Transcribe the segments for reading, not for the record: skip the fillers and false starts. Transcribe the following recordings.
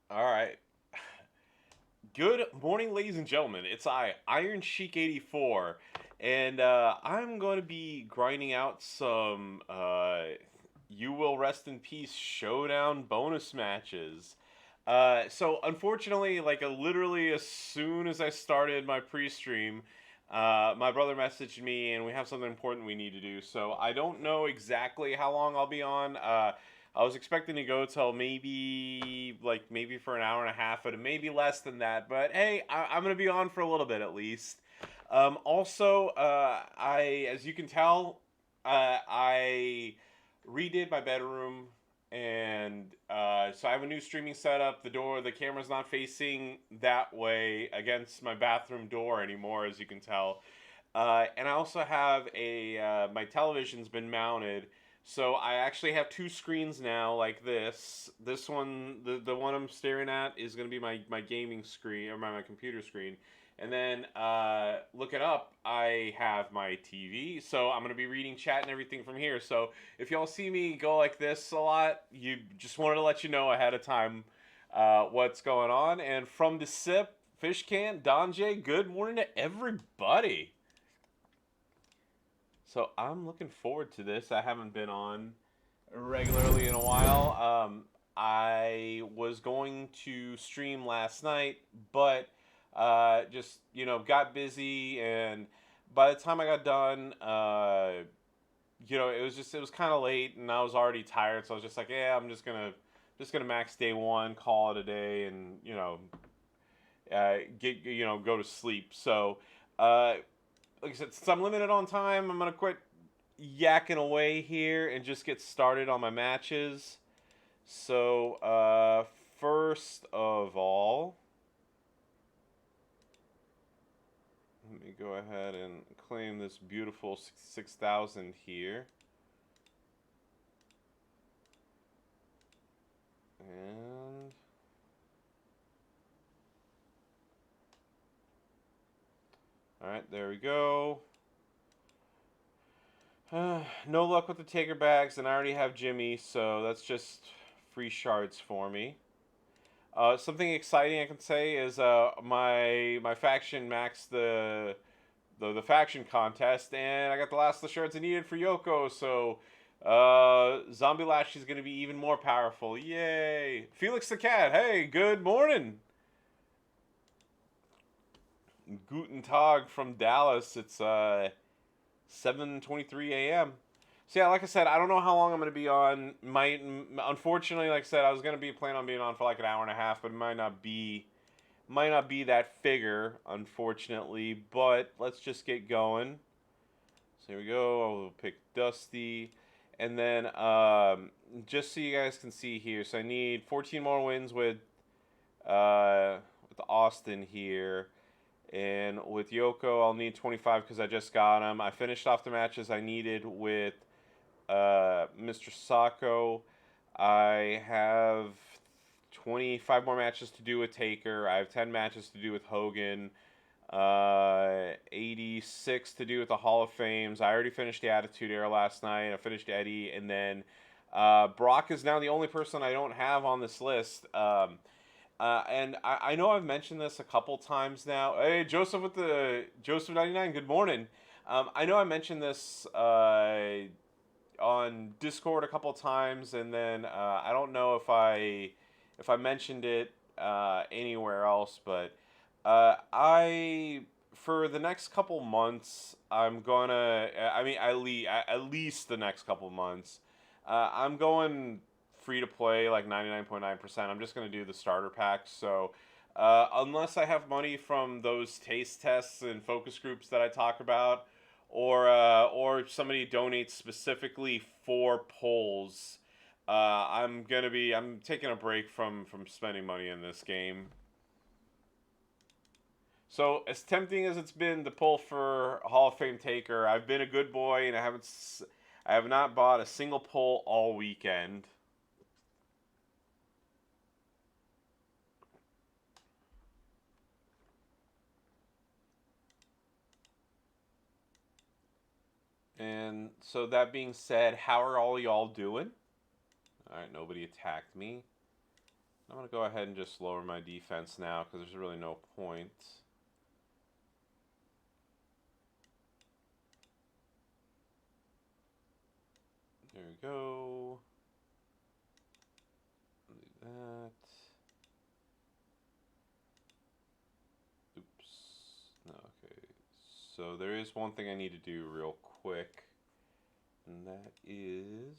All right. Good morning, ladies and gentlemen. It's Iron Sheik 84, and I'm going to be grinding out some You Will Rest in Peace Showdown bonus matches. So unfortunately, literally as soon as I started my pre-stream, my brother messaged me, and we have something important we need to do. So I don't know exactly how long I'll be on. I was expecting to go till maybe for an hour and a half, but maybe less than that. But hey, I'm gonna be on for a little bit at least. Also, as you can tell, I redid my bedroom, and so I have a new streaming setup. The camera's not facing that way against my bathroom door anymore, as you can tell. And I also have my television's been mounted, so I actually have two screens now, like this. This one, the one I'm staring at, is going to be my gaming screen, or my computer screen. And then looking up, I have my TV, so I'm going to be reading chat and everything from here. So if y'all see me go like this a lot, you just wanted to let you know ahead of time what's going on. And from the sip, fish can, Don J, good morning to everybody. So I'm looking forward to this. I haven't been on regularly in a while. I was going to stream last night, but just got busy, and by the time I got done, it was kind of late, and I was already tired. So I was just like, yeah, I'm just gonna max day one, call it a day, and go to sleep. So. Like I said, since I'm limited on time, I'm gonna quit yakking away here and just get started on my matches. So, first of all, let me go ahead and claim this beautiful 6,000 here. And all right, there we go. No luck with the taker bags, and I already have Jimmy, so that's just free shards for me. Something exciting I can say is my faction maxed the faction contest, and I got the last of the shards I needed for Yoko. So Zombie Lash is going to be even more powerful. Yay! Felix the cat. Hey, good morning. Guten Tag from Dallas. It's 7:23 a.m. So yeah, like I said, I don't know how long I'm going to be on. Unfortunately, like I said, I was going to be planning on being on for like an hour and a half, but it might not be that figure, unfortunately. But let's just get going. So here we go. I'll pick Dusty. And then just so you guys can see here, so I need 14 more wins with Austin here. And with Yoko, I'll need 25 because I just got him. I finished off the matches I needed with Mr. Sacco. I have 25 more matches to do with Taker. I have 10 matches to do with Hogan. 86 to do with the Hall of Fames. I already finished the Attitude Era last night. I finished Eddie, and then Brock is now the only person I don't have on this list. And I know I've mentioned this a couple times now. Hey, Joseph with the Joseph 99. Good morning. I know I mentioned this on Discord a couple times, and then I don't know if I mentioned it anywhere else, but I for the next couple months I'm gonna. I mean, at least the next couple months, I'm going free to play like 99.9%. I'm just gonna do the starter packs. So. Unless I have money from those taste tests and focus groups that I talk about, or somebody donates specifically for polls, I'm taking a break from spending money in this game. So as tempting as it's been to pull for Hall of Fame Taker, I've been a good boy and I have not bought a single pull all weekend. And so that being said, how are all y'all doing? All right, nobody attacked me. I'm going to go ahead and just lower my defense now because there's really no point. There we go. Do that. Oops. No, okay. So there is one thing I need to do real quick, and that is...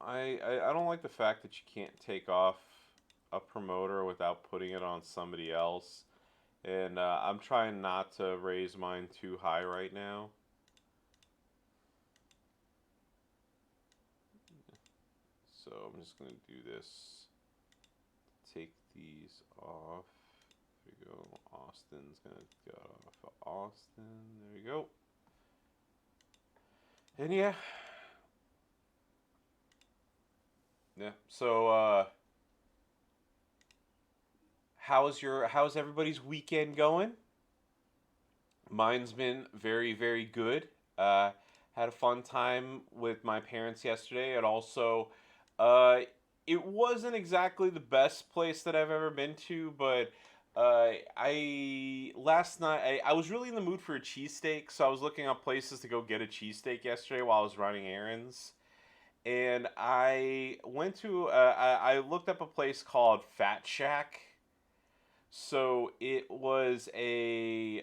I don't like the fact that you can't take off a promoter without putting it on somebody else. And I'm trying not to raise mine too high right now. So I'm just going to do this. Take these off. There we go. Austin's going to go off of Austin. There we go. And yeah. Yeah. So how's everybody's weekend going? Mine's been very, very good. Had a fun time with my parents yesterday. And also, uh, it wasn't exactly the best place that I've ever been to, but I last night I was really in the mood for a cheesesteak, so I was looking up places to go get a cheesesteak yesterday while I was running errands. And I went to I looked up a place called Fat Shack. So it was a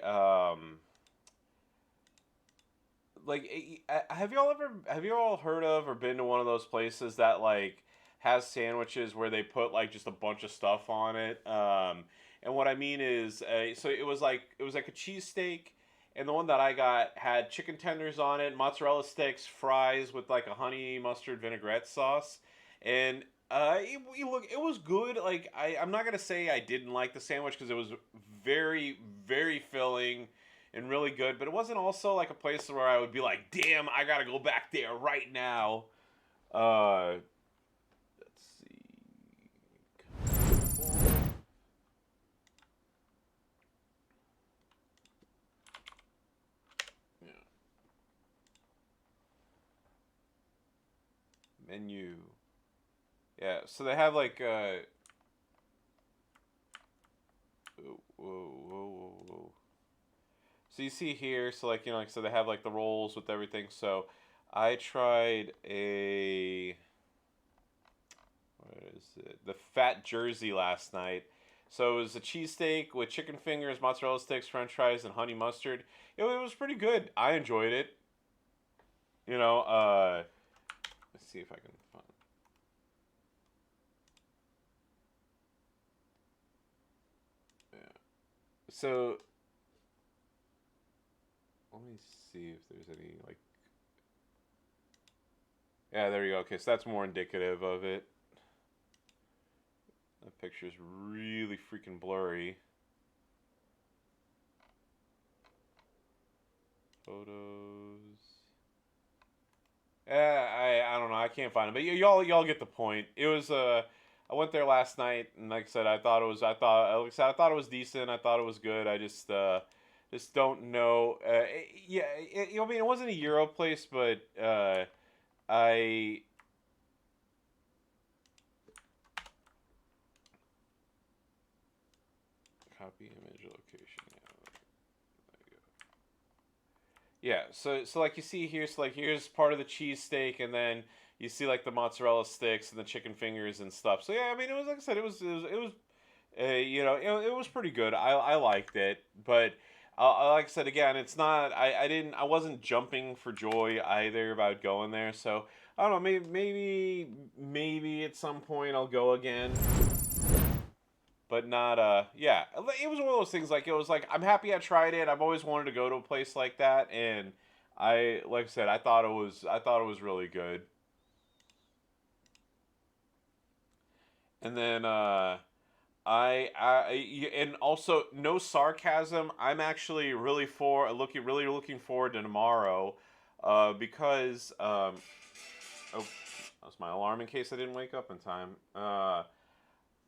like have you all heard of or been to one of those places that like has sandwiches where they put like just a bunch of stuff on it? And what I mean is, so it was like a cheesesteak, and the one that I got had chicken tenders on it, mozzarella sticks, fries with like a honey mustard vinaigrette sauce, and it was good. Like I'm not gonna say I didn't like the sandwich because it was very very filling and really good, but it wasn't also like a place where I would be like, damn, I gotta go back there right now. Uh, let's see. Yeah. Menu. Yeah, so they have like whoa, whoa, whoa, whoa. So you see here, so like like so they have like the rolls with everything. So I tried a what is it? The Fat Jersey last night. So it was a cheesesteak with chicken fingers, mozzarella sticks, French fries, and honey mustard. It was pretty good. I enjoyed it. You know, let's see if I can find. Yeah. So let me see if there's any like. Yeah, there you go. Okay, so that's more indicative of it. That picture's really freaking blurry. Photos. I don't know. I can't find it, but y'all get the point. It was I went there last night, and like I said, like I said, I thought it was decent. I thought it was good. I just don't know. Yeah, I mean, it wasn't a Euro place, but I copy image location. Yeah, so like you see here, so like here's part of the cheesesteak, and then you see like the mozzarella sticks and the chicken fingers and stuff. So yeah, I mean it was like I said, it was it was pretty good. I liked it, but like I said again, it's not. I wasn't jumping for joy either about going there. So I don't know. Maybe at some point I'll go again, but not yeah, it was one of those things like it was like I'm happy I tried it. I've always wanted to go to a place like that, and I like I said I thought it was really good. And then and also no sarcasm, I'm actually really looking forward to tomorrow because oh, that's my alarm in case I didn't wake up in time.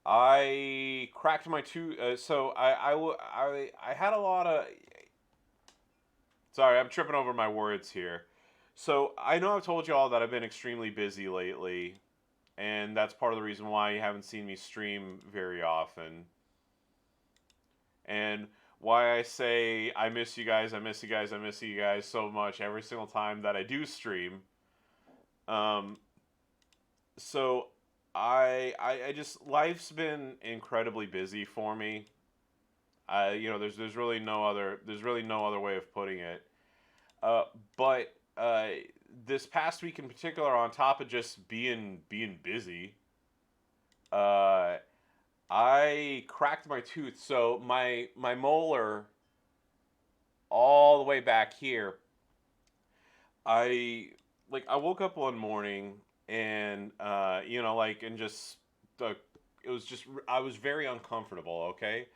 I cracked my tooth. So I had a lot of. Sorry, I'm tripping over my words here. So I know I've told you all that I've been extremely busy lately, and that's part of the reason why you haven't seen me stream very often. And why I say I miss you guys, I miss you guys, I miss you guys so much every single time that I do stream. Um, so I just life's been incredibly busy for me. There's really no other way of putting it. Uh, but this past week in particular, on top of just being busy, uh, I cracked my tooth. So my molar all the way back here. I woke up one morning and and just uh, it was just I was very uncomfortable. Okay.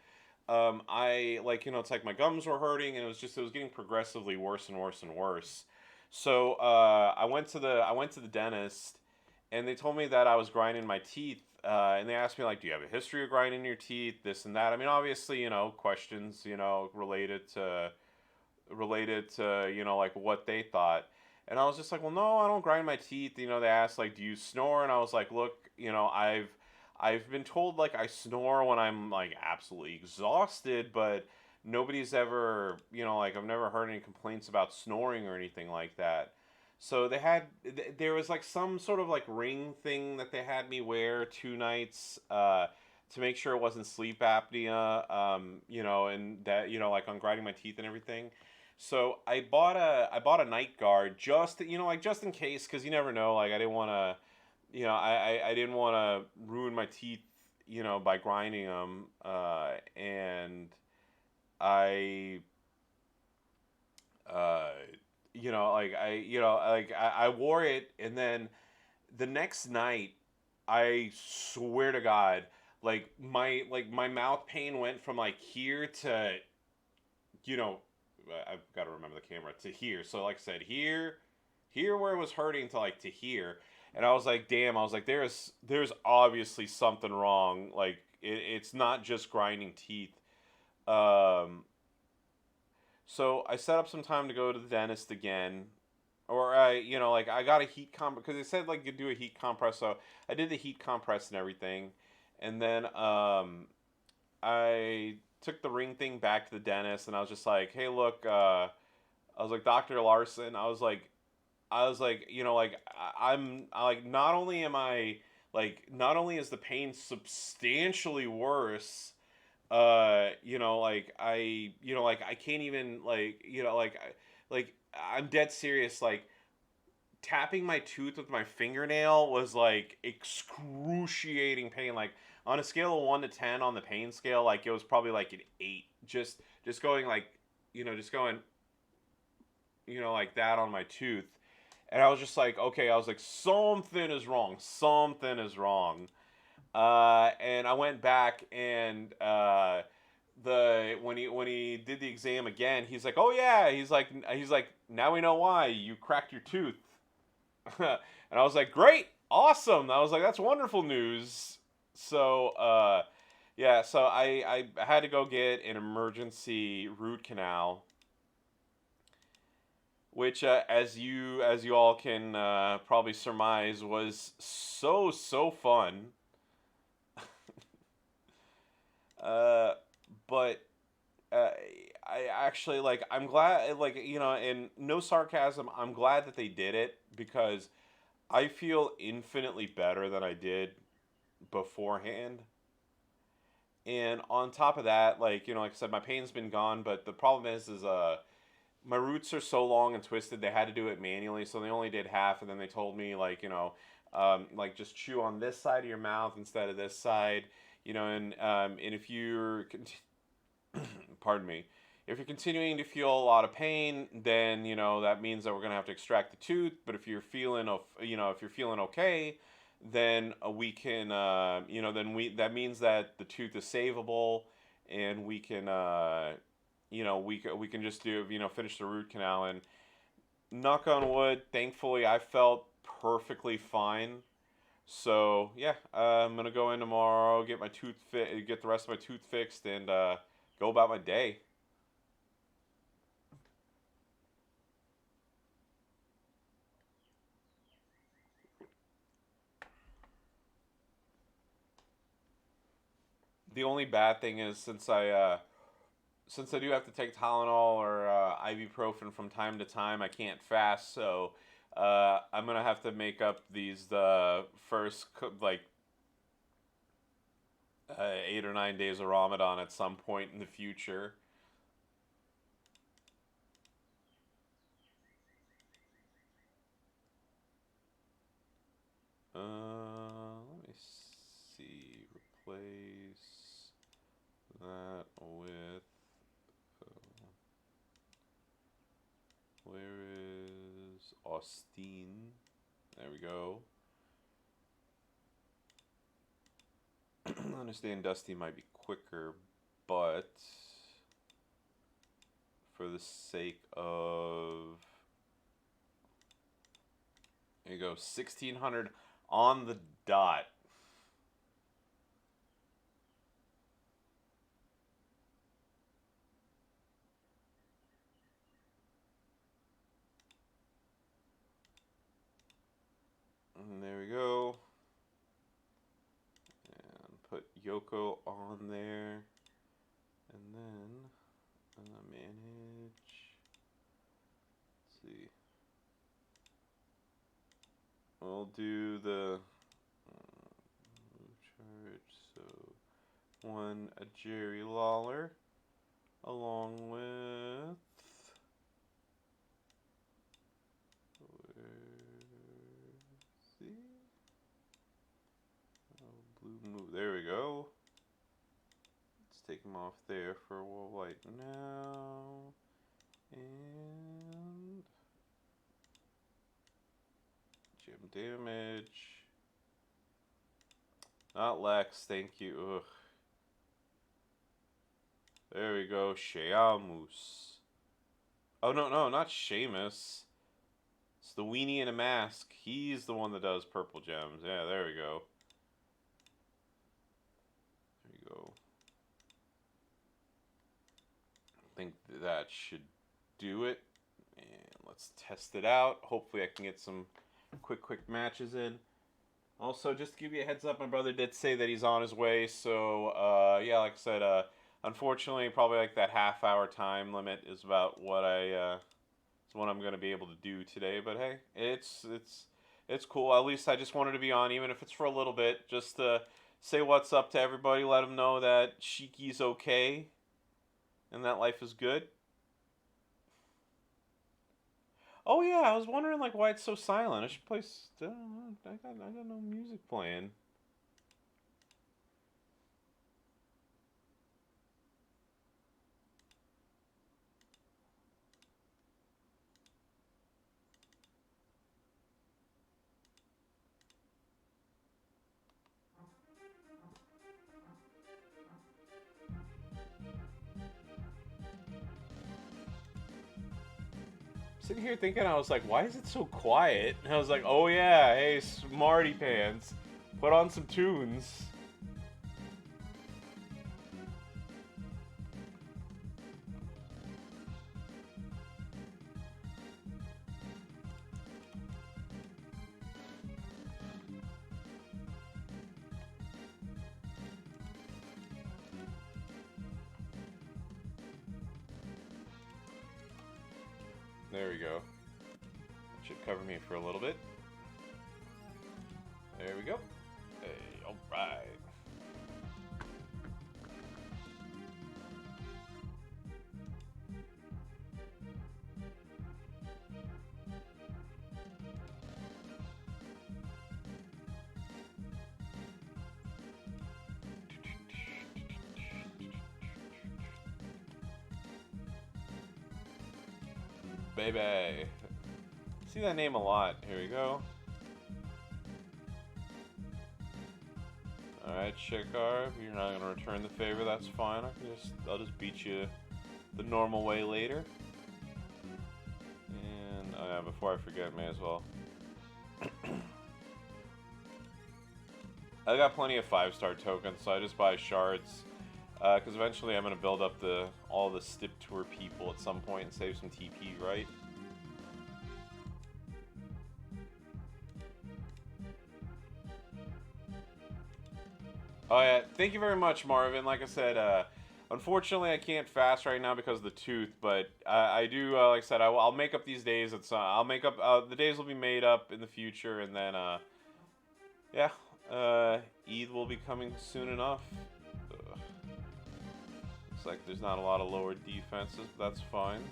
I it's like my gums were hurting and it was getting progressively worse and worse and worse. So I went to the dentist and they told me that I was grinding my teeth. And they asked me like, do you have a history of grinding your teeth? This and that. I mean, obviously, questions, related to like what they thought. And I was just like, well, no, I don't grind my teeth. They asked like, do you snore? And I was like, look, I've been told like I snore when I'm like absolutely exhausted, but nobody's ever, like I've never heard any complaints about snoring or anything like that. So there was like some sort of like ring thing that they had me wear 2 nights to make sure it wasn't sleep apnea, and that, like on grinding my teeth and everything. So I bought a night guard just, like just in case, because you never know. Like I didn't want to I didn't want to ruin my teeth, by grinding them. And I, uh, I wore it, and then the next night, I swear to God, like my mouth pain went from like here to, you know, I've got to remember the camera to here. So like I said, here where it was hurting to like to here, and I was like, damn, I was like, there's obviously something wrong. Like it's not just grinding teeth. Um, so I set up some time to go to the dentist again, or I got a heat comp because they said like you do a heat compress. So I did the heat compress and everything, and then I took the ring thing back to the dentist, and I was just like, hey, look, I was like, Doctor Larson, I was like, like, not only is the pain substantially worse, like I can't even like I'm dead serious. Like tapping my tooth with my fingernail was like excruciating pain. Like on a scale of 1 to 10 on the pain scale, like it was probably like an 8. Just going like, just going, like that on my tooth. And I was just like, okay, I was like, something is wrong. Something is wrong. And I went back and the when he did the exam again, he's like, oh yeah, he's like, now we know why you cracked your tooth. And I was like, great, awesome. I was like, that's wonderful news. So yeah, so I had to go get an emergency root canal, which as you all can probably surmise was so fun. Uh, but uh, I actually like I'm glad like and no sarcasm, I'm glad that they did it because I feel infinitely better than I did beforehand. And on top of that, like I said, my pain's been gone, but the problem is my roots are so long and twisted. They had to do it manually, so they only did half, and then they told me like just chew on this side of your mouth instead of this side, and if you're pardon me, if you're continuing to feel a lot of pain, then that means that we're gonna have to extract the tooth. But if you're feeling if you're feeling okay, then we can then we that means that the tooth is savable, and we can we can just do finish the root canal. And knock on wood, thankfully I felt perfectly fine. So yeah, I'm gonna go in tomorrow, get my get the rest of my tooth fixed, and go about my day. The only bad thing is since I do have to take Tylenol or ibuprofen from time to time, I can't fast. So I'm gonna have to make up these the first like 8 or 9 days of Ramadan at some point in the future. Let me see. Replace that with. Where is Austin? There we go. I understand Dusty might be quicker, but for the sake of. There you go, 1600 on the dot. And there we go. And put Yoko on there. And then manage. Let's see. We'll do the charge. So one a Jerry Lawler along with. There we go. Let's take him off there for a white now. And gem damage. Not Lex, thank you. Ugh. There we go. Sheamus. Oh, no, not Sheamus. It's the weenie in a mask. He's the one that does purple gems. Yeah, there we go. Go. I think that should do it. And let's test it out. Hopefully I can get some quick matches in. Also, just to give you a heads up, my brother did say that he's on his way. So, yeah, like I said, unfortunately, probably like that half-hour time limit is about what is what I'm going to be able to do today. But hey, it's cool. At least I just wanted to be on, even if it's for a little bit, just to say what's up to everybody, let them know that Shiki's okay and that life is good. Oh yeah, I was wondering like why it's so silent. I should play. I got no music playing. Sitting here thinking, I was like, why is it so quiet? And I was like, oh yeah, hey, smarty pants, put on some tunes. There we go. Should cover me for a little bit. There we go. Hey, alright. Baby. See that name a lot. Here we go. Alright, Shikar, if you're not gonna return the favor, that's fine. I'll just beat you the normal way later. And oh yeah, before I forget, may as well. I got plenty of 5-star tokens, so I just buy shards. Because eventually I'm going to build up all the Stip Tour people at some point and save some TP, right? Oh yeah, thank you very much, Marvin. Like I said, unfortunately I can't fast right now because of the tooth, but I do. Like I said, I'll make up these days. I'll make up the days will be made up in the future, and then yeah, Eid will be coming soon enough. Ugh. Looks like there's not a lot of lower defenses, but that's fine.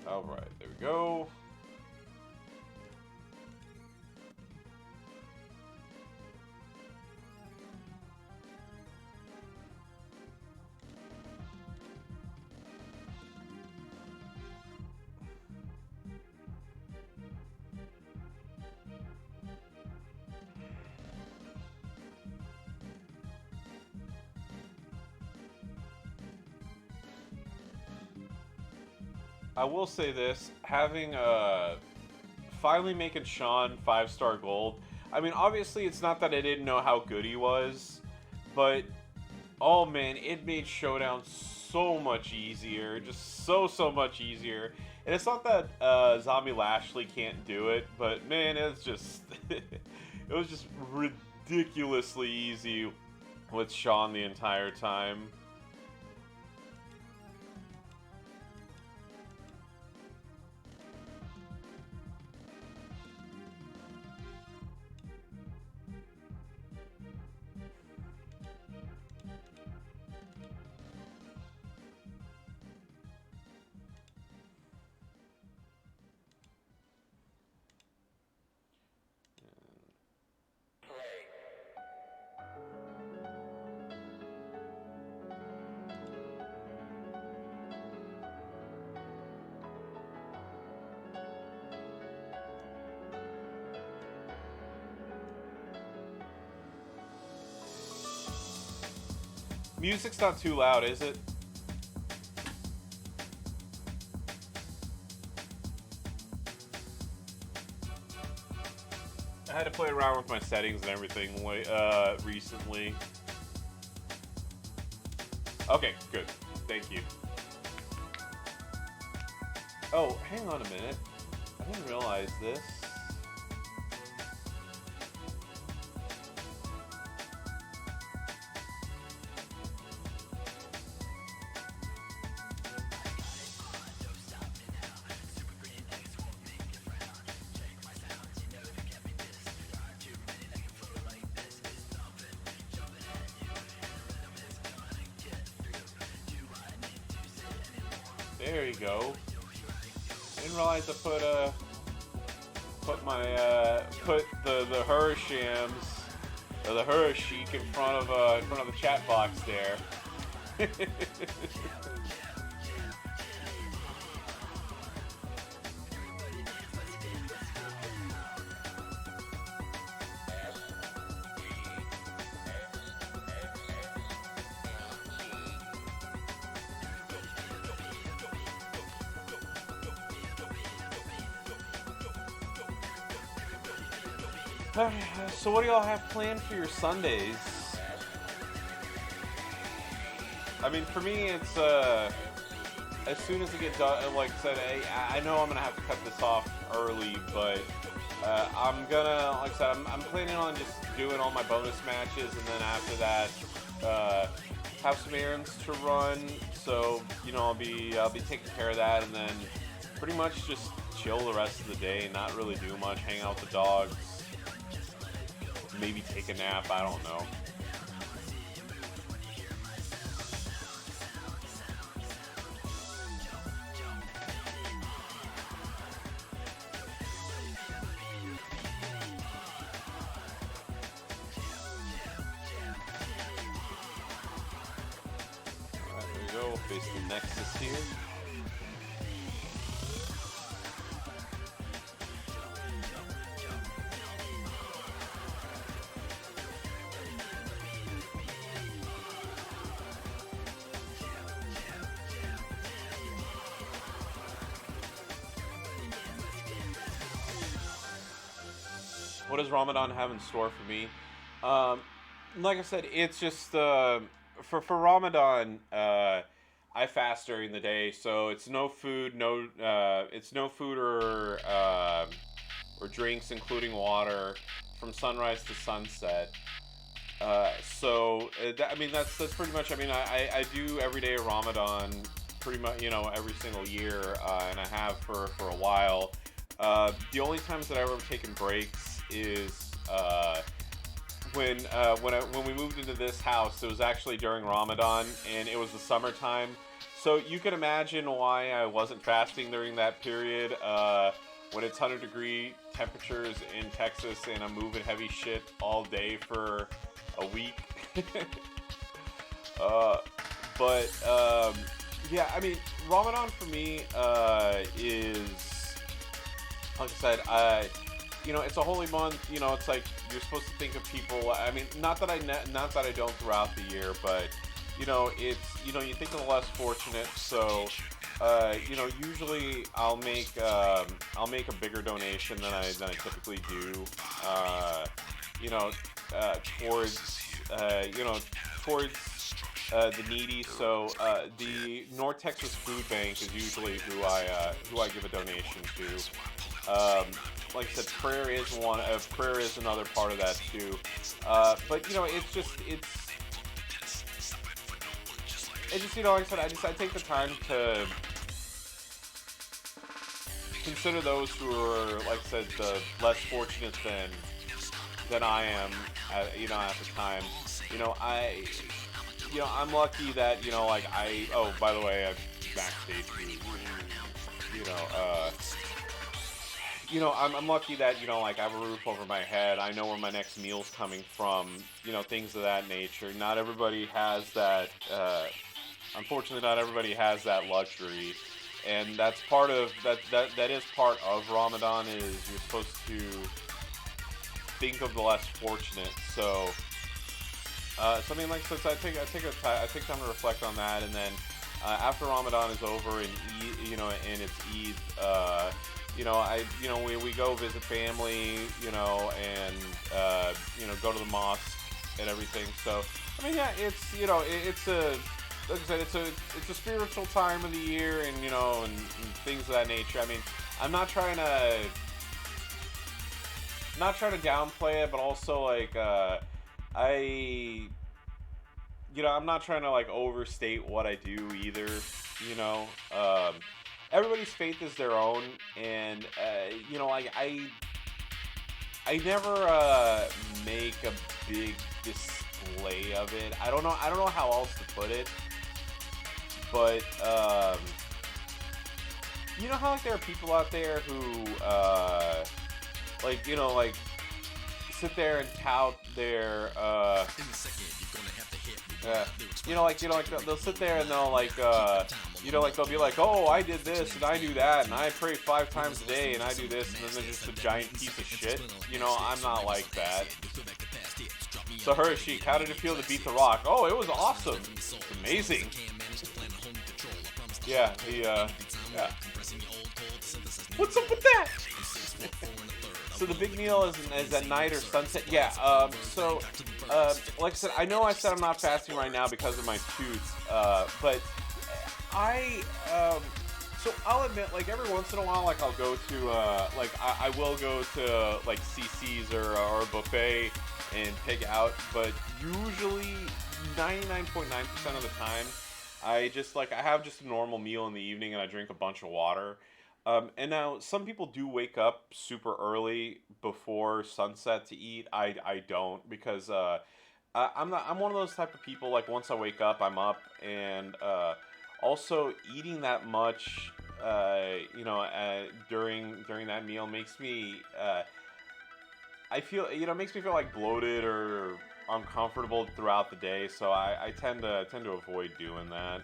All right, there we go. I will say this: having finally making Sean 5-star gold. I mean, obviously, it's not that I didn't know how good he was, but oh man, it made Showdown so much easier, just so much easier. And it's not that Zombie Lashley can't do it, but man, it's just it was just ridiculously easy with Sean the entire time. Music's not too loud, is it? I had to play around with my settings and everything recently. Okay, good. Thank you. Oh, hang on a minute. I didn't realize this. There you go. Didn't realize I put the Hurashams or the Hurashik in front of the chat box there. So what do y'all have planned for your Sundays? I mean, for me, it's as soon as I get done. Like I said, I know I'm gonna have to cut this off early, but I'm gonna, like I said, I'm planning on just doing all my bonus matches, and then after that, have some errands to run. So you know, I'll be taking care of that, and then pretty much just chill the rest of the day, not really do much, hang out with the dogs. Maybe take a nap, I don't know. Alright, there we go. We'll face the Nexus here. what does Ramadan have in store for me? Um, like I said, it's just for Ramadan. I fast during the day, so it's no food, it's no food or drinks, including water, from sunrise to sunset. I mean that's pretty much. I mean I do every day of Ramadan, pretty much every single year, and I have for a while. The only times that I've ever taken breaks is when we moved into this house. It was actually during Ramadan, and it was the summertime. So you can imagine why I wasn't fasting during that period. When it's 100-degree temperatures in Texas, and I'm moving heavy shit all day for a week. uh, but yeah, I mean, Ramadan for me is, like I said, it's a holy month. It's like you're supposed to think of people. I mean, not that I don't throughout the year, but it's you think of the less fortunate. So usually I'll make a bigger donation than I typically do. Towards the needy. So the North Texas Food Bank is usually who I give a donation to. Like I said, prayer is one. Prayer is another part of that too. But like I said, I take the time to consider those who are, like I said, the less fortunate than I am, at the time. I'm lucky that, oh, by the way, I'm backstage, I'm lucky that, I have a roof over my head. I know where my next meal's coming from, things of that nature. Not everybody has that, unfortunately, not everybody has that luxury. And that's part of, that is part of Ramadan, is you're supposed to think of the less fortunate. So I mean, like I said, I take time to reflect on that, and then after Ramadan is over and and it's Eid, we go visit family, and go to the mosque and everything. So I mean, yeah, it's it's a, like I said, it's a spiritual time of the year, and and things of that nature. I mean, I'm not trying to downplay it, but also like I'm not trying to like overstate what I do either. Everybody's faith is their own, and I never make a big display of it. I don't know how else to put it, but how like there are people out there who sit there and tout their they'll sit there and they'll they'll be like, oh, I did this and I do that and I pray 5 times a day and I do this, and then they're just a giant piece of shit. I'm not like that. So Hershey, how did it feel to beat The Rock? Oh, it was awesome. It's amazing. Yeah, yeah. What's up with that? So the big meal is at night or sunset. Yeah. Like I said, I know I said I'm not fasting right now because of my tooth. But so I'll admit, like every once in a while, like I'll go to I will go to like CC's or a buffet and pig out. But usually 99.9% of the time, I have just a normal meal in the evening and I drink a bunch of water. And now some people do wake up super early before sunset to eat. I don't, because I'm one of those type of people, like once I wake up, I'm up, and also eating that much during that meal makes me makes me feel like bloated or uncomfortable throughout the day, so I tend to avoid doing that.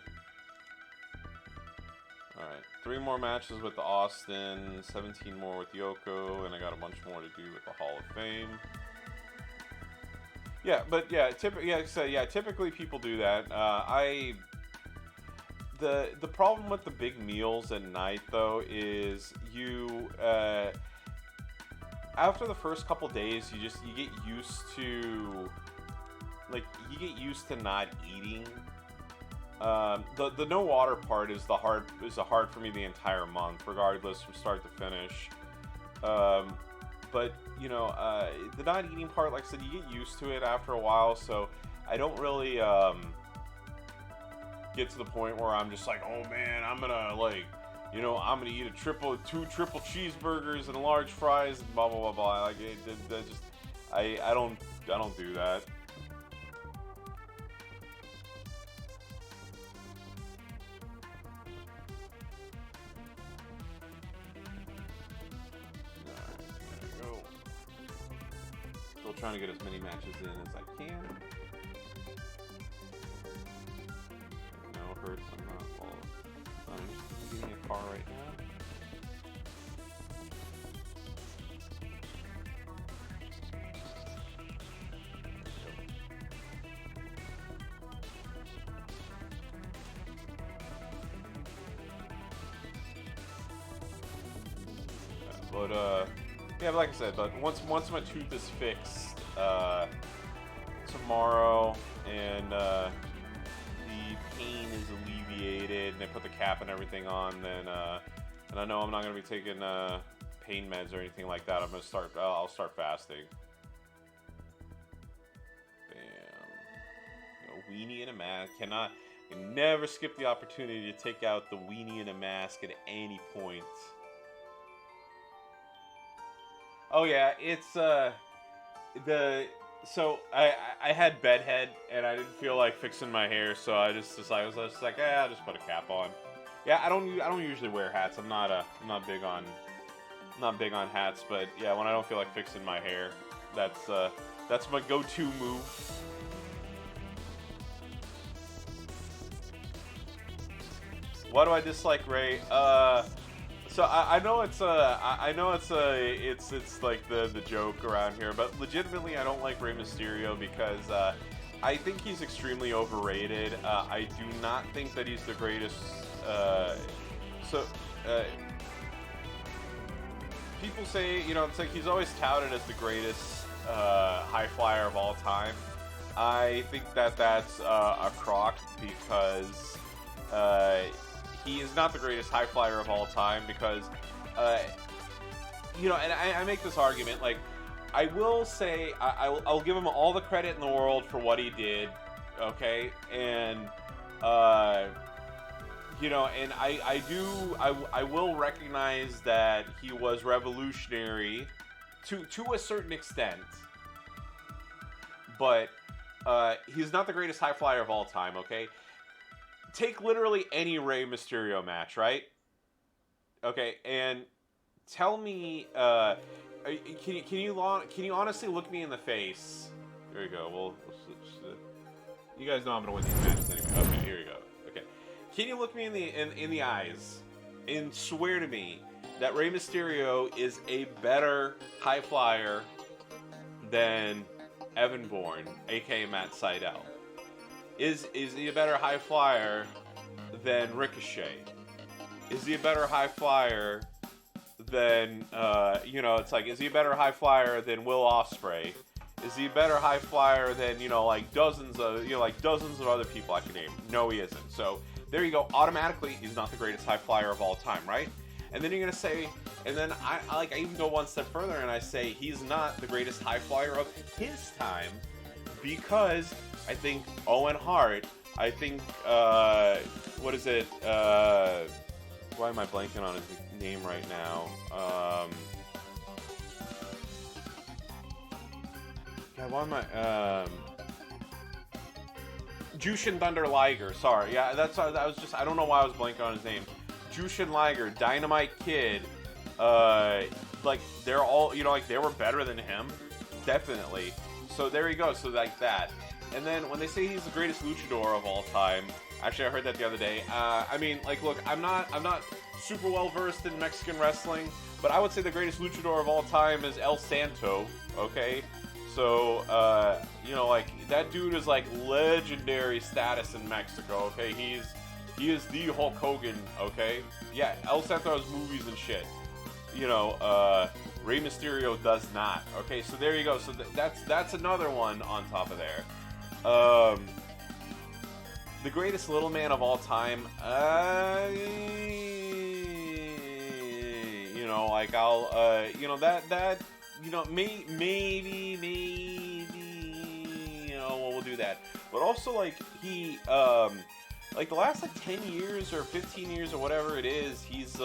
Alright, 3 more matches with the Austin, 17 more with Yoko, and I got a bunch more to do with the Hall of Fame. Yeah, but yeah, typically people do that. The problem with the big meals at night, though, is after the first couple days, you get used to, like, you get used to not eating. The no water part is the hard for me the entire month, regardless from start to finish. But you know, the not eating part, like I said, you get used to it after a while. So I don't really get to the point where I'm just like, oh man, I'm gonna like, you know, I'm gonna eat two triple cheeseburgers and large fries and blah blah blah blah. Like that just, I don't do that. Still trying to get as many matches in as I can. No, it hurts. I'm not. Well, I'm just getting a car right now. But yeah, but like I said, but once my tooth is fixed tomorrow, and the pain is alleviated, and they put the cap and everything on, then and I know I'm not gonna be taking pain meds or anything like that. I'm gonna start. I'll start fasting. Bam. A weenie and a mask. Can never skip the opportunity to take out the weenie and a mask at any point. Oh yeah, it's so I had bedhead and I didn't feel like fixing my hair, so I was just like, I'll just put a cap on. Yeah, I don't usually wear hats. I'm not big on hats, but yeah, when I don't feel like fixing my hair, that's my go-to move. Why do I dislike Ray? So I know it's like the joke around here, but legitimately I don't like Rey Mysterio because I think he's extremely overrated. I do not think that he's the greatest. People say, you know, it's like he's always touted as the greatest high flyer of all time. I think that that's a crock because he is not the greatest high flyer of all time because, you know, and I make this argument, like, I will say, I'll give him all the credit in the world for what he did, okay, and, you know, and I will recognize that he was revolutionary to a certain extent, but, he's not the greatest high flyer of all time, okay? Take literally any Rey Mysterio match, right? Okay, and tell me, can you honestly look me in the face? There you go. Well, you guys know I'm gonna win these matches anyway. Okay, here you go. Okay, can you look me in the eyes and swear to me that Rey Mysterio is a better high flyer than Evan Bourne, aka Matt Sydal? Is he a better high flyer than Ricochet? Is he a better high flyer than, you know, it's like, is he a better high flyer than Will Ospreay? Is he a better high flyer than, you know, like dozens of other people I can name? No, he isn't. So there you go. Automatically, he's not the greatest high flyer of all time, right? And then you're gonna say, and then I even go one step further and I say he's not the greatest high flyer of his time because I think Owen Hart, I think, what is it, why am I blanking on his name right now? God, why am I, Jushin Thunder Liger, sorry, yeah, I don't know why I was blanking on his name. Jushin Liger, Dynamite Kid, like, they're all, you know, like, they were better than him, definitely. So there you go, so like that. And then when they say he's the greatest luchador of all time, actually I heard that the other day. I mean, like, look, I'm not super well versed in Mexican wrestling, but I would say the greatest luchador of all time is El Santo. Okay, so you know, like that dude is like legendary status in Mexico. Okay, he is the Hulk Hogan. Okay, yeah, El Santo has movies and shit. You know, Rey Mysterio does not. Okay, so there you go. So that's another one on top of there. The greatest little man of all time. You know, like I'll, you know, that, you know, maybe, you know, we'll do that. But also, like, he, like, the last, like, 10 years or 15 years or whatever it is, he's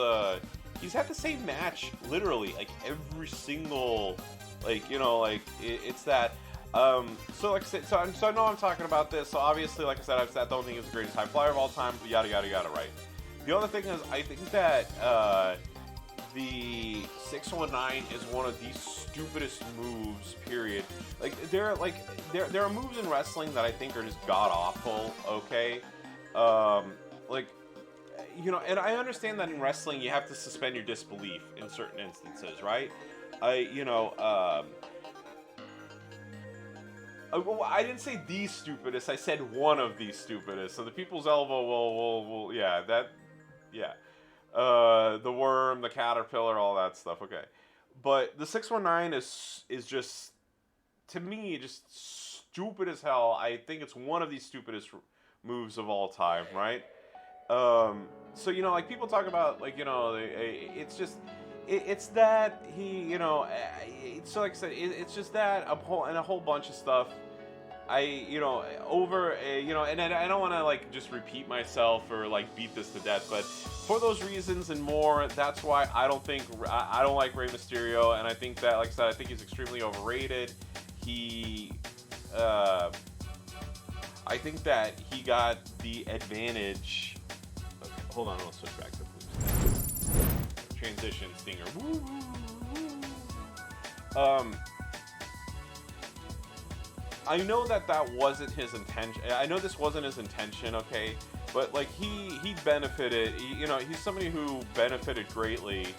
had the same match, literally, like, every single, like, you know, like, it's that, so, like I said, so I know I'm talking about this, so obviously, like I said, I don't think he's the greatest high flyer of all time, but yada, yada, yada, right? The other thing is, I think that, the 619 is one of the stupidest moves, period. Like, there are moves in wrestling that I think are just god-awful, okay? Like, you know, and I understand that in wrestling you have to suspend your disbelief in certain instances, right? I didn't say the stupidest, I said one of the stupidest. So the people's elbow will yeah, that, yeah. The worm, the caterpillar, all that stuff. Okay, but the 619 is just, to me, just stupid as hell. I think it's one of the stupidest moves of all time, right? So, you know, like, people talk about, like, you know, it's just, it's that he, you know, so like I said, it's just that a whole bunch of stuff. You know, you know, and I don't want to, like, just repeat myself or, like, beat this to death, but for those reasons and more, that's why I don't like Rey Mysterio, and I think that, like I said, I think he's extremely overrated. I think that he got the advantage. Okay, hold on, I'll switch back to Blues. Transition stinger. Woo, woo, woo. I know that wasn't his intention. I know this wasn't his intention, okay? But, like, he benefited, you know, he's somebody who benefited greatly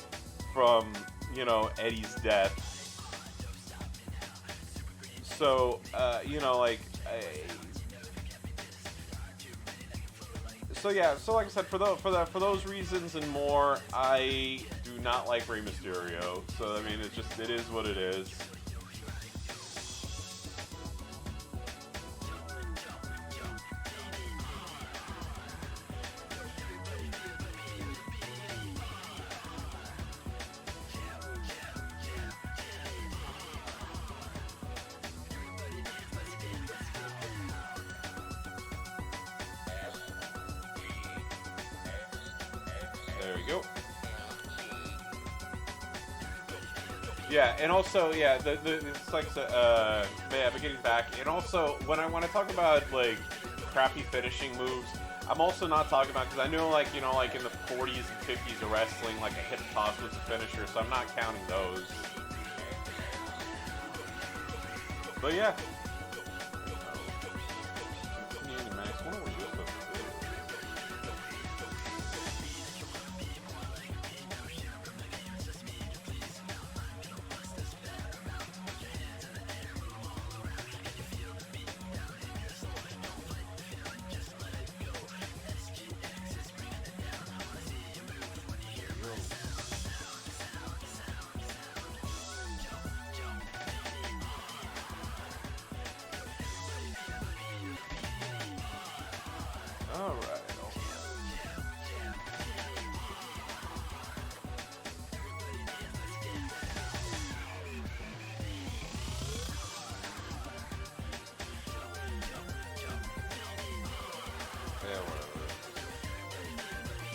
from, you know, Eddie's death. So, you know, like, so yeah, so like I said, for those reasons and more, I do not like Rey Mysterio. So, I mean, it is what it is. There we go. Yeah, and also, yeah, it's like, yeah, but getting back, and also, when I talk about, like, crappy finishing moves, I'm also not talking about, because I know, like, you know, like, in the 40s and 50s of wrestling, like, a hip toss was a finisher, so I'm not counting those. But yeah. Alright. Yeah, whatever.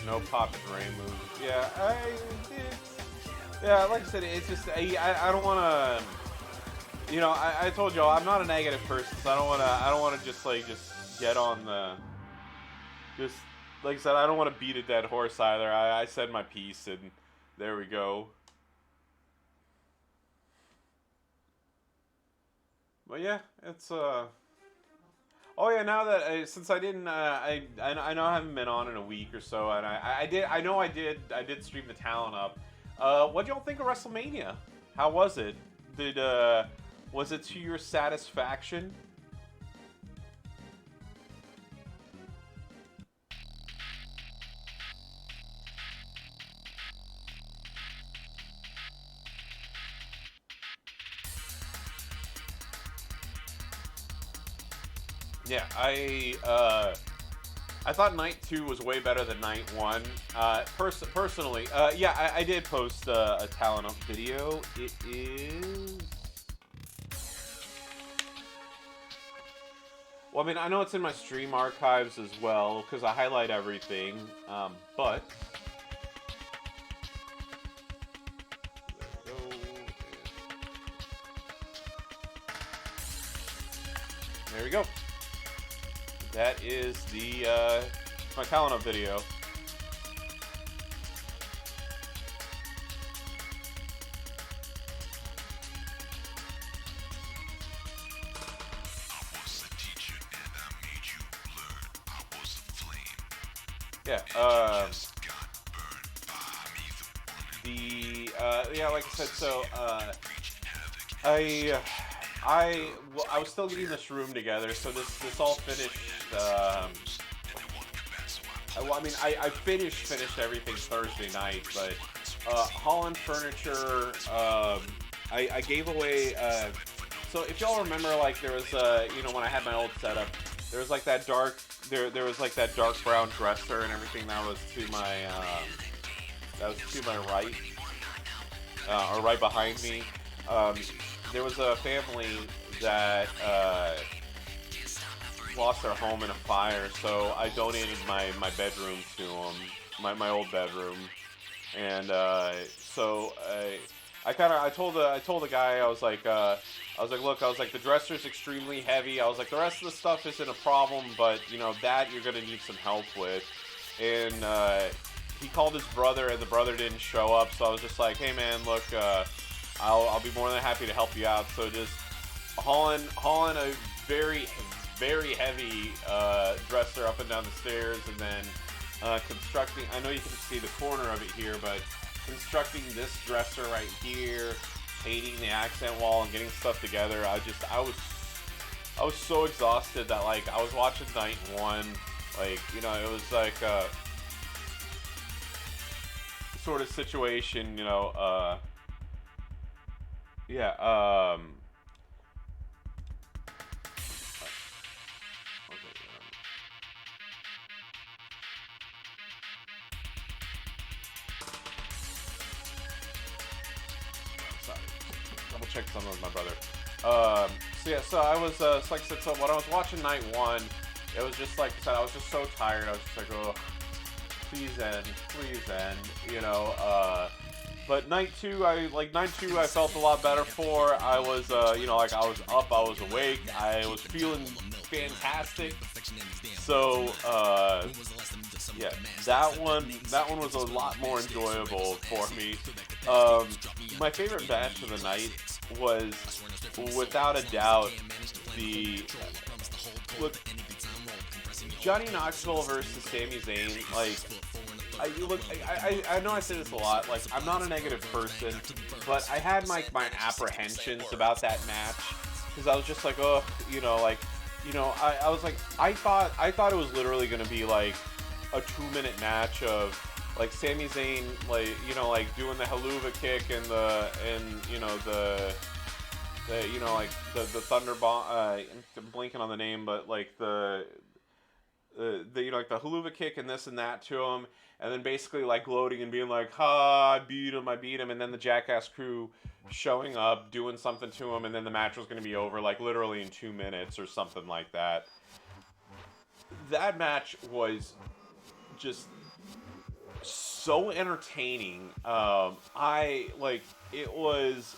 No pop and rain moves. Yeah, yeah, like I said, it's just, I don't want to, you know, I told y'all, I'm not a negative person, so I don't want to just get on the, just, like I said, I don't want to beat a dead horse either. I said my piece, and there we go. But yeah, it's, oh yeah, now that, since I didn't, I know I haven't been on in a week or so, and I did stream the talent up. What y'all think of WrestleMania? How was it? Was it to your satisfaction? Yeah, I thought night 2 was way better than night 1. Personally, yeah, I did post a talent up video. It is. Well, I mean, I know it's in my stream archives as well because I highlight everything. But there we go. There we go. That is the my talent up video. Yeah. Yeah, like I said, so I was still getting this room together, so this all finished. I mean, I finished everything Thursday night, but Holland Furniture, I gave away. So if y'all remember, like there was you know, when I had my old setup, there was like that dark there was like that dark brown dresser and everything that was to my right, or right behind me. There was a family that lost their home in a fire, so I donated my bedroom to them, my old bedroom, and so I told the guy, I was like, look, I was like, the dresser's extremely heavy. I was like, the rest of the stuff isn't a problem, but you know that you're gonna need some help with. And he called his brother, and the brother didn't show up. So I was just like, hey man, look, I'll be more than happy to help you out. So just hauling a very heavy dresser up and down the stairs, and then constructing. I know you can see the corner of it here, but constructing this dresser right here, painting the accent wall, and getting stuff together. I was so exhausted that like I was watching night 1, like, you know, it was like a sort of situation, you know, yeah, double check something with my brother. So yeah, so I was, so like I said, so when I was watching night 1, it was just like I said, I was just so tired. I was just like, oh, please end, you know. But night 2, I felt a lot better for. I was, you know, like I was up, I was awake, I was feeling fantastic. So, yeah, that one was a lot more enjoyable for me. My favorite match of the night was, without a doubt, Johnny Knoxville versus Sami Zayn. Like, I know I say this a lot. Like, I'm not a negative person, but I had my apprehensions about that match because I was just like, oh, you know, like, you know, I was like, I thought it was literally gonna be like a 2-minute match of like Sami Zayn, like, you know, like doing the haluva kick and you know the you know, like the thunder bomb. I'm blanking on the name, but like the you know, like the haluva kick and this and that to him, and then basically like gloating and being like, ha, I beat him, and then the Jackass crew showing up, doing something to him, and then the match was going to be over like literally in 2 minutes or something like that. That match was just so entertaining. It was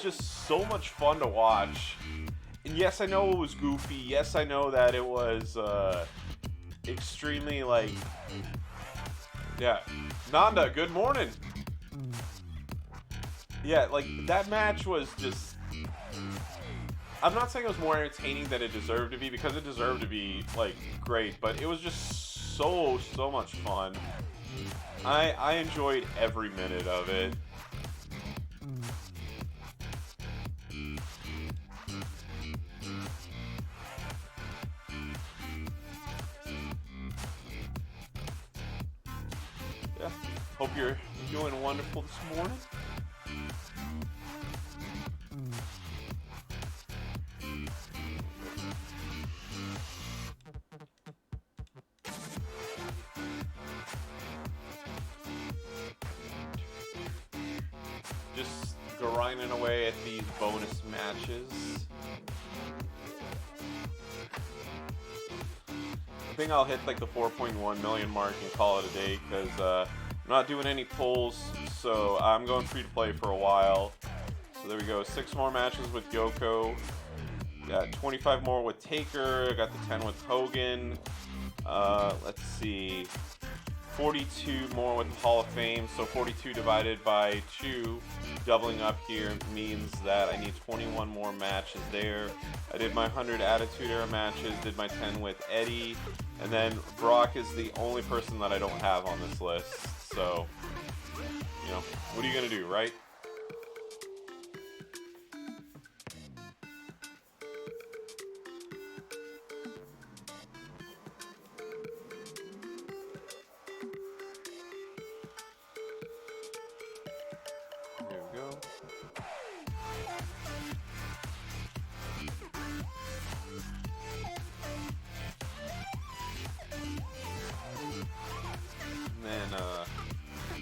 just so much fun to watch. And yes, I know it was goofy. Yes, I know that it was extremely, like, yeah. Nanda, good morning. Yeah, like, that match was just, I'm not saying it was more entertaining than it deserved to be, because it deserved to be, like, great, but it was just so much fun. I enjoyed every minute of it. Yeah, hope you're doing wonderful this morning. grinding away at these bonus matches. I think I'll hit like the 4.1 million mark and call it a day, because I'm not doing any pulls, so I'm going free to play for a while. So there we go, 6 more matches with Yoko. Got 25 more with Taker. Got the 10 with Hogan. Let's see, 42 more with the Hall of Fame. So 42 divided by 2, doubling up here, means that I need 21 more matches there. I did my 100 Attitude Era matches, did my 10 with Eddie, and then Brock is the only person that I don't have on this list. So, you know, what are you gonna do, right?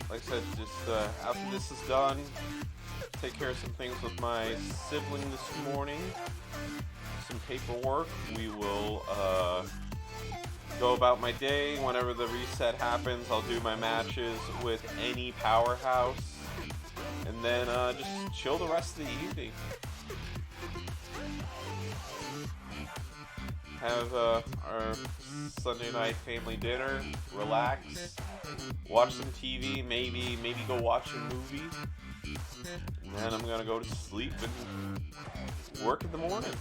Like I said, just after this is done, take care of some things with my sibling this morning, some paperwork. We will go about my day. Whenever the reset happens, I'll do my matches with any powerhouse, and then just chill the rest of the evening. Have our Sunday night family dinner, relax, watch some TV, maybe go watch a movie, and then I'm gonna go to sleep and work in the morning.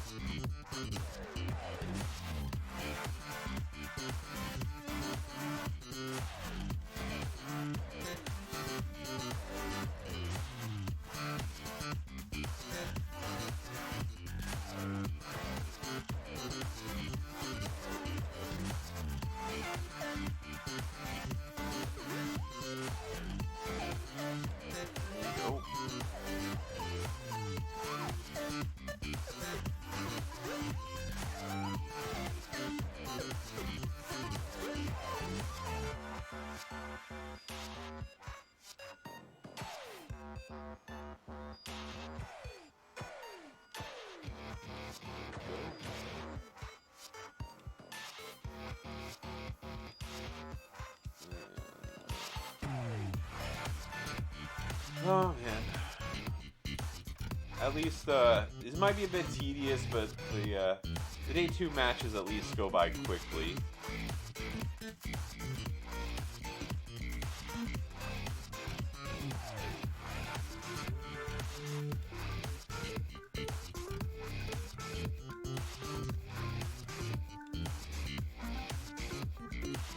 Oh man. At least this might be a bit tedious, but the day 2 matches at least go by quickly.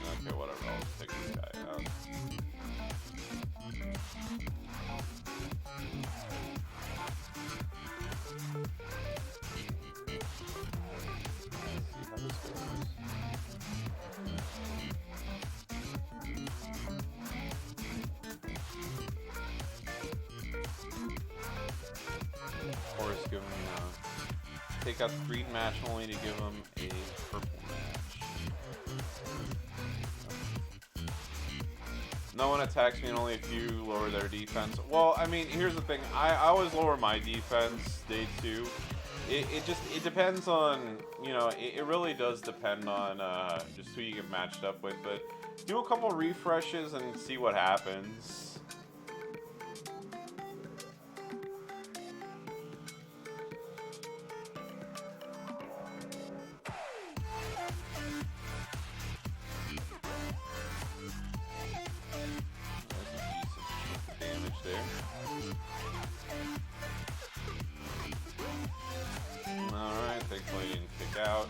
Okay, whatever. I'll take this guy out. Of course, give him take out the green match only to give him a purple match. No one attacks me and only a few lower their defense. Well, I mean, here's the thing. I always lower my defense day 2. It depends on, you know, it really does depend on just who you get matched up with, but do a couple refreshes and see what happens. Alright, thankfully I didn't kick out.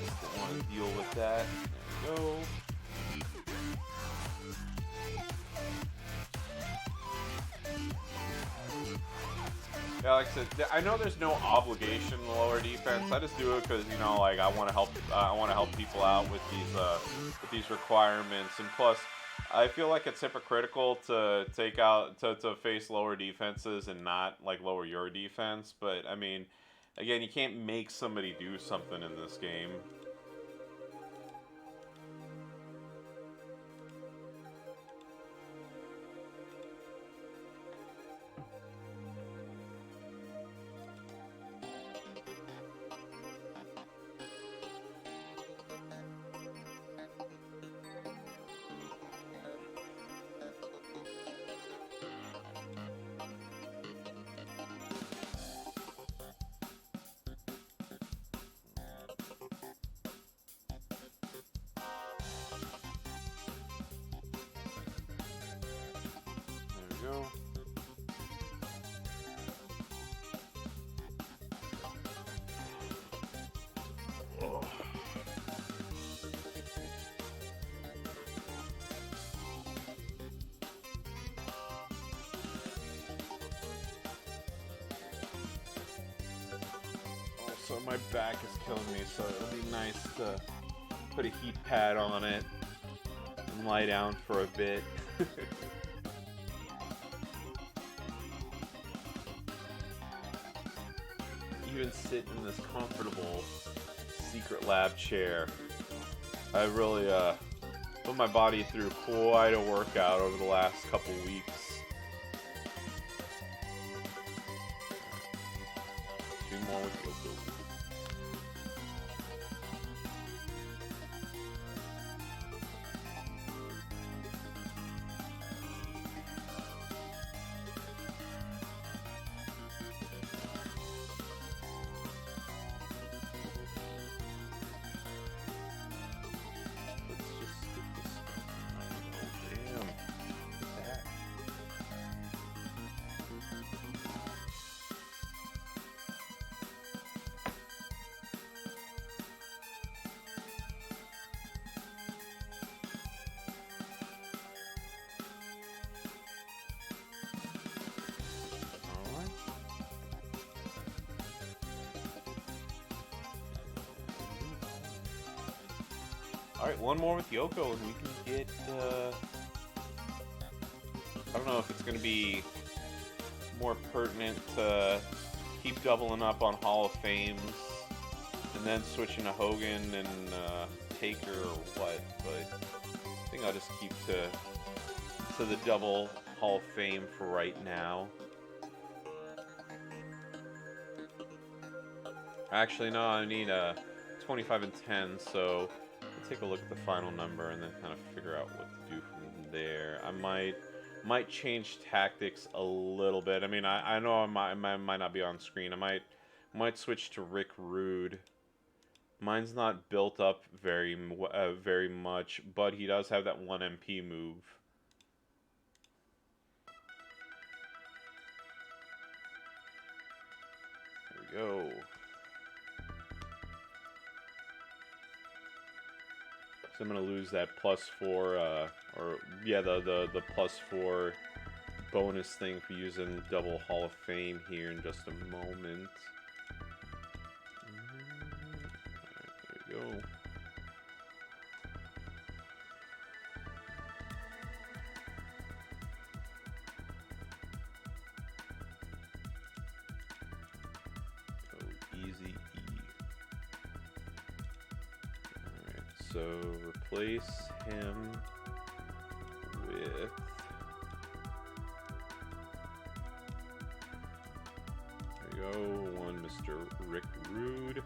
Just don't want to deal with that. There we go. Yeah, like I said, I know there's no obligation to lower defense. I just do it because, you know, like I want to help people out with these requirements, and plus, I feel like it's hypocritical to to face lower defenses and not like lower your defense. But I mean, again, you can't make somebody do something in this game. go. Oh. Also, my back is killing me, so it'll be nice to put a heat pad on it and lie down for a bit. Even sit in this comfortable secret lab chair. I really put my body through quite a workout over the last couple weeks. Two more with Yoko. Alright, one more with Yoko and we can get, I don't know if it's going to be more pertinent to keep doubling up on Hall of Fames and then switching to Hogan and Taker or what, but I think I'll just keep to the double Hall of Fame for right now. Actually, no, I need a 25 and 10, so take a look at the final number and then kind of figure out what to do from there. I might change tactics a little bit. I mean, I know I might not be on screen. I might switch to Rick Rude. Mine's not built up very much, but he does have that 1 MP move. There we go. So I'm gonna lose that +4, the +4 bonus thing for using double Hall of Fame here in just a moment. Alright, there we go. Easy E. So replace him with, there we go, one Mr. Rick Rude.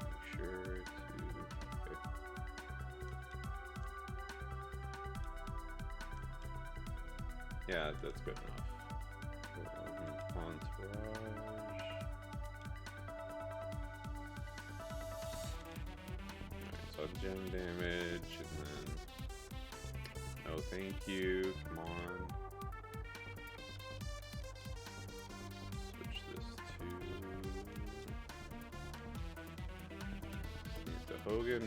Make sure to, okay. Yeah, that's good enough. Entourage. So gem damage, and then, oh thank you, come on. Switch this to Hogan.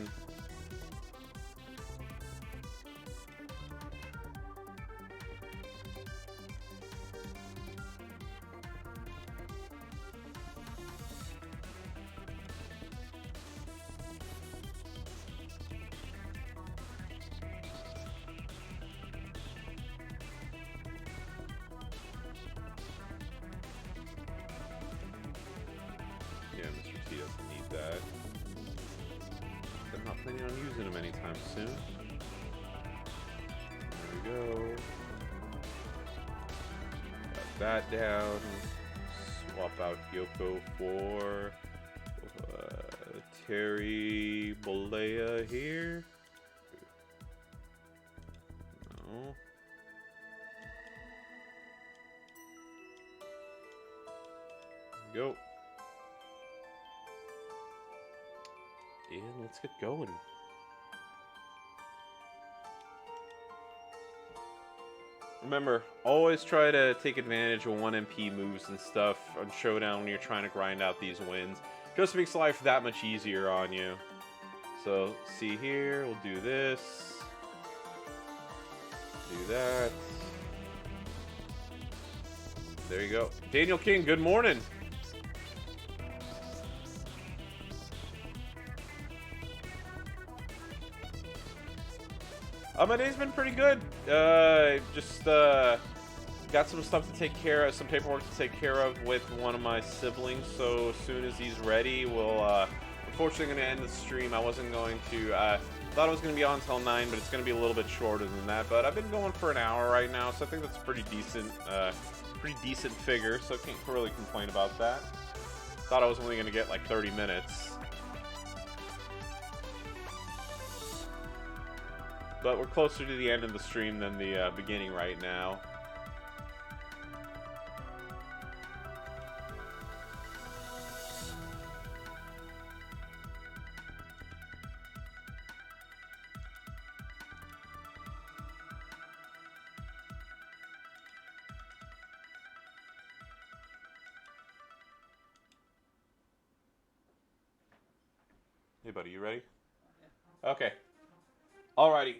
Yeah, Mr. T doesn't need that. I'm not planning on using him anytime soon. There we go. Got that down. Swap out Yoko for Terry Bollea here. No. Go. And let's get going. Remember, always try to take advantage of 1 MP moves and stuff on Showdown when you're trying to grind out these wins. Just makes life that much easier on you. So, see here, we'll do this. Do that. There you go. Daniel King, good morning. My day's been pretty good. Just got some stuff to take care of, some paperwork to take care of with one of my siblings. So as soon as he's ready, we'll. Unfortunately, going to end the stream. I wasn't going to. Thought it was going to be on until 9, but it's going to be a little bit shorter than that. But I've been going for an hour right now, so I think that's a pretty decent figure. So I can't really complain about that. Thought I was only going to get like 30 minutes. But we're closer to the end of the stream than the beginning right now. Hey buddy, you ready? Okay. Alrighty,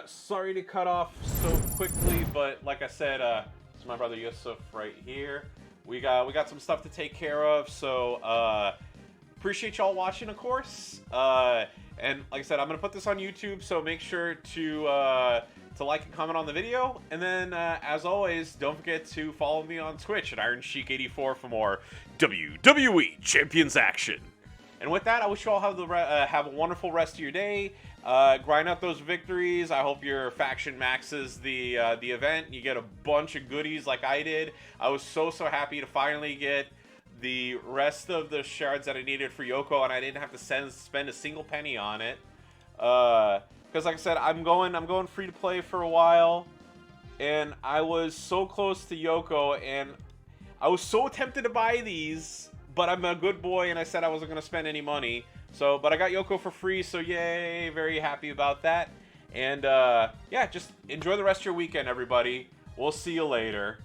sorry to cut off so quickly, but like I said, it's my brother Yusuf right here. We got some stuff to take care of, so appreciate y'all watching, of course. And like I said, I'm gonna put this on YouTube, so make sure to like and comment on the video. And then, as always, don't forget to follow me on Twitch at IronSheik84 for more WWE Champions action. And with that, I wish you all have a wonderful rest of your day. Grind out those victories. I hope your faction maxes the event. You get a bunch of goodies like I did. I was so happy to finally get the rest of the shards that I needed for Yoko, and I didn't have to spend a single penny on it. Because like I said, I'm going free to play for a while, and I was so close to Yoko, and I was so tempted to buy these. But I'm a good boy, and I said I wasn't going to spend any money. So, but I got Yoko for free, so yay, very happy about that. And, yeah, just enjoy the rest of your weekend, everybody. We'll see you later.